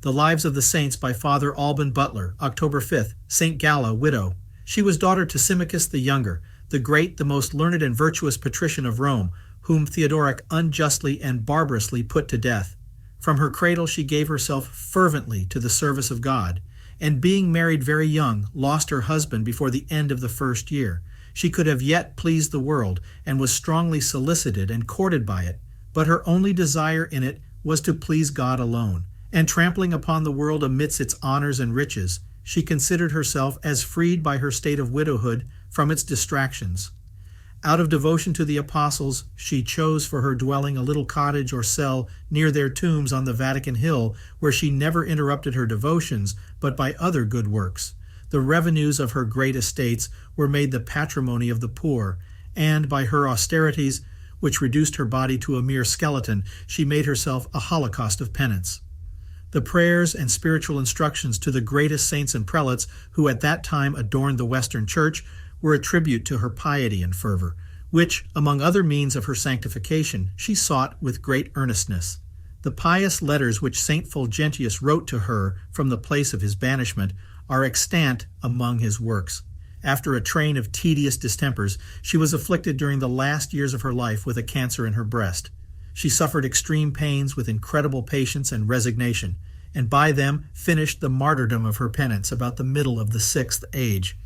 The Lives of the Saints by Father Alban Butler, October 5th, St. Galla, widow. She was daughter to Symmachus the Younger, the great, the most learned and virtuous patrician of Rome, whom Theodoric unjustly and barbarously put to death. From her cradle she gave herself fervently to the service of God, and being married very young, lost her husband before the end of the first year. She could have yet pleased the world, and was strongly solicited and courted by it, but her only desire in it was to please God alone. And trampling upon the world amidst its honors and riches, she considered herself as freed by her state of widowhood from its distractions. Out of devotion to the apostles, she chose for her dwelling a little cottage or cell near their tombs on the Vatican Hill, where she never interrupted her devotions, but by other good works. The revenues of her great estates were made the patrimony of the poor, and by her austerities, which reduced her body to a mere skeleton, she made herself a holocaust of penance. The prayers and spiritual instructions to the greatest saints and prelates who at that time adorned the Western Church were a tribute to her piety and fervor, which, among other means of her sanctification, she sought with great earnestness. The pious letters which St. Fulgentius wrote to her from the place of his banishment are extant among his works. After a train of tedious distempers, she was afflicted during the last years of her life with a cancer in her breast. She suffered extreme pains with incredible patience and resignation, and by them finished the martyrdom of her penance about the middle of the 6th age.